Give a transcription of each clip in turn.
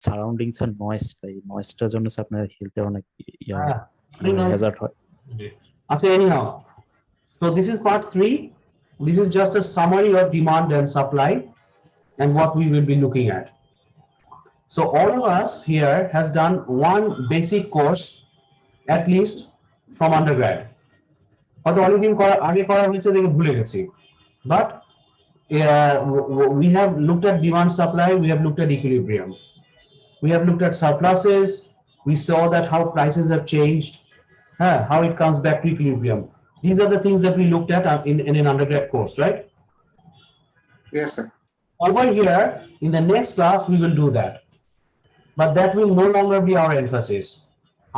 Surroundings এর নয়েজটা, এই নয়েজটার জন্য আপনার হেলথে অনেক হ্যাজার্ড হয়। আচ্ছা, anyhow, so this is part 3. This is just a summary of demand and supply and what we will be looking at. So all of us here has done one basic course at least from undergrad. হয়তো অনেকদিন আগে করা হয়েছে দেখে ভুলে গেছি, but we have looked at demand supply, we have looked at equilibrium, we have looked at surpluses, we saw that how prices have changed, how it comes back to equilibrium. These are the things that we looked at in an undergrad course, right? Yes, sir. Over here in the next class we will do that, but that will no longer be our emphasis.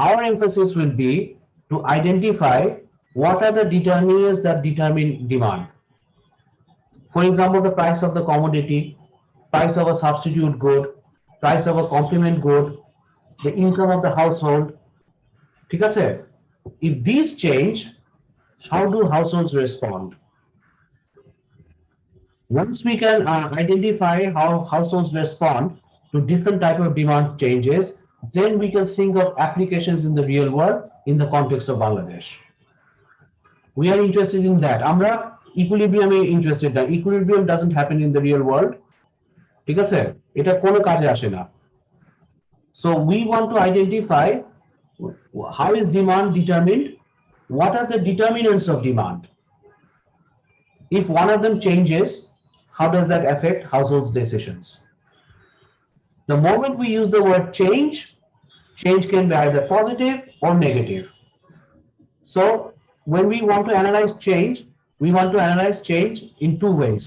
Our emphasis will be to identify what are the determinants that determine demand. For example, the price of the commodity, price of a substitute good, price of a complement good, the income of the household. ঠিক আছে? If these change, how do households respond? Once we can identify how households respond to different type of demand changes, then we can think of applications in the real world in the context of Bangladesh. We are interested in that. Amra equilibrium interested na. Equilibrium doesn't happen in the real world. ঠিক আছে? এটা কোনো কাজে আসে না. So we want to identify how is demand determined? What are the determinants of demand? If one of them changes, how does that affect households' decisions? The moment we use the word change, change can be either positive or negative. So when we want to analyze change, we want to analyze change in two ways.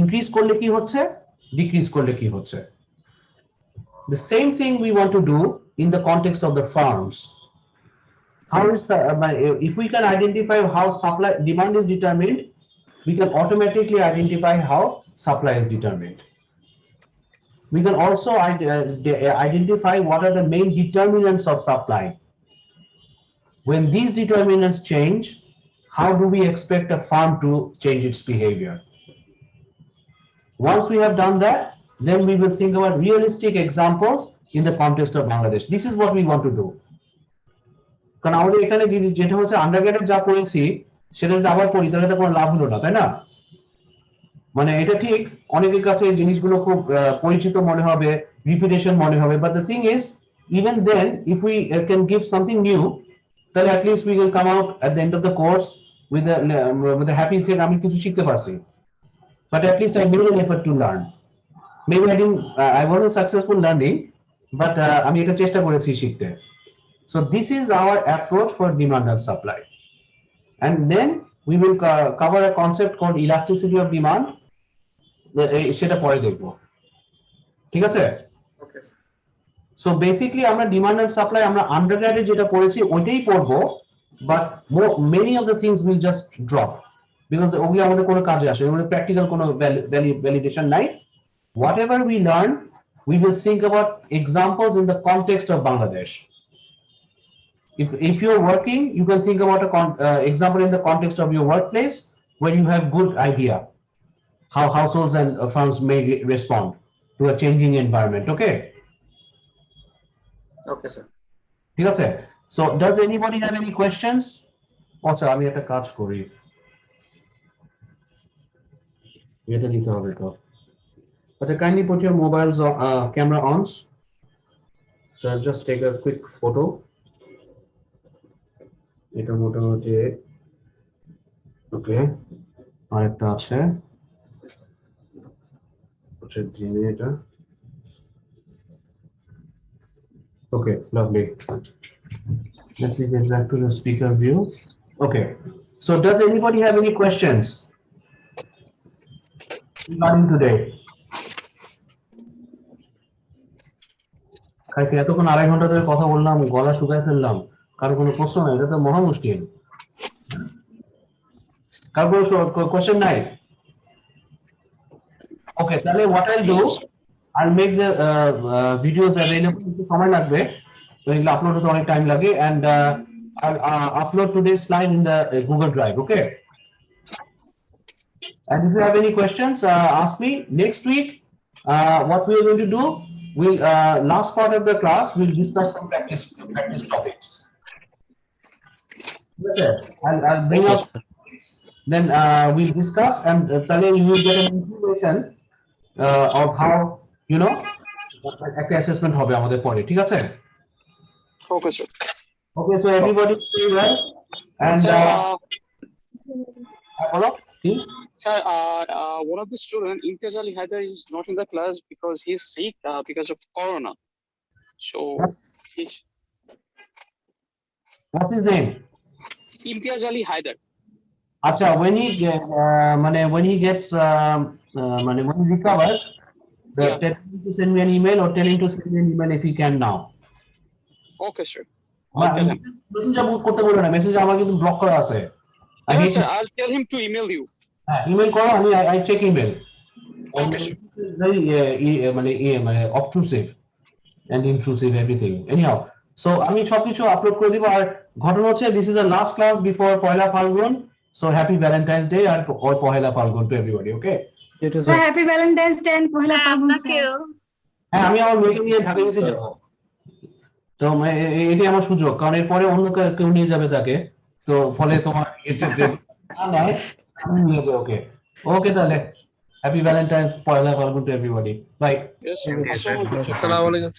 Increase করলে কি হচ্ছে, decrease করলে কি হচ্ছে. The same thing we want to do in the context of the farms. How is the if we can identify how supply demand is determined, we can automatically identify how supply is determined. We can also identify what are the main determinants of supply. When these determinants change, how do we expect a farm to change its behavior? Once we have done that, then we will think about realistic examples in the context of Bangladesh. This is what we want to do. কারণ আমাদের এখানে যেটা হচ্ছে আন্ডারগ্রেডে যা পড়েছি সেটা যদি আবার পড়ি তাহলে এটা কোনো লাভ হলো না, তাই না? মানে এটা ঠিক অনেকের কাছে এই জিনিসগুলো খুব পরিচিত মনে হবে, রিপিটেশন মনে হবে, but the thing is even then if we can give something new, then at least we will come out at the end of the course with a happy thing আমি কিছু শিখতে পারছি, but at least I made an effort to learn. Maybe I wasn't successful learning, but আমি এটা চেষ্টা করেছি শিখতে. So this is our approach for demand and supply, and then we will cover a concept called elasticity of demand. সেটা পরে দেখবো, ঠিক আছে? Okay. So basically আমরা demand and supply আমরা আন্ডারগ্রেডে যেটা পড়েছি ওইটাই পড়বো, but many of the things will just drop because ওগুলো আমাদের কোনো কাজে আসে, ওগুলো প্র্যাকটিক্যাল কোনো ভ্যালিডেশন নাই. Whatever we learn, we will think about examples in the context of Bangladesh. If you're working, you can think about an example in the context of your workplace where you have good idea how households and firms may respond to a changing environment. Okay? Okay, sir. ঠিক আছে? So does anybody have any questions? Also, আমি একটা কাজ করি, এটা নিতে হবে তো. But kindly put your mobiles camera on. So I'll just take a quick photo. এটা মোটামুটি ওকে. আরেকটা আছে, এটা. Okay, lovely. Let me get back to the speaker view. Okay, so does anybody have any questions regarding today? খাইছি এতক্ষণ 2.5 ঘন্টা ধরে কথা বললাম, গলা শুকায় ফেললাম, কারো কোনো প্রশ্ন নাই? এটা তো মহা মুশকিল. কারো কোনো কোশ্চেন নাই? Okay, তাহলে what I'll do, I'll make the videos available. একটু সময় লাগবে, তো এগুলো আপলোড হতে অনেক টাইম লাগে, and I'll upload today's slide in the Google Drive. Okay, and if you have any questions, ask me. Next week what we are going to do, we'll last part of the class we'll discuss some practice topics. Okay. I'll bring Yes, up, sir. then we'll discuss, and you will get an information of how, you know, একটা assessment হবে আমাদের পরে, ঠিক আছে? Okay, sir. Okay, so everybody stay well, and Sir, বলো কি? sir, one of the student, Imtiaz Ali Haider, is not in the class because he's sick because of corona. So, he's What's his name? Imtiaz Ali Haider. Acha, when he gets when he recovers, Yeah. tell him to send me an email, or tell him to send me an email if he can now. Okay, sir. I'll tell him. Messenger করতে বলো না, Messenger আমার কিন্তু block করা আছে। Yes, sir. I'll tell him to email you. Email করো, আমি I check email. Okay, sir. Very মানে obtrusive and intrusive everything. Anyhow, so আমি সবকিছু আপলোড করে দিব। আর ঘটনা হচ্ছে, this is the last class before Poila Phalgun, so happy Valentine's Day R Pohela Phalgun to everybody, okay? Sir, happy Valentine's Day and Pohila Falgun, sir. হ্যাঁ, আমি আমার মেয়েকে নিয়ে ঢাকা গেছি যাব। তো এটি আমার সুযোগ, কারণ এরপরে অন্য কেউ নিয়ে যাবে তাকে, তো ফলে তোমার আমি নিয়ে যাবো ওকে। ওকে, তাহলে happy Valentine's, Pohela Falgun to everybody, bye. Yes, sir. Assalamu alaikum, sir. Assalamu alaikum.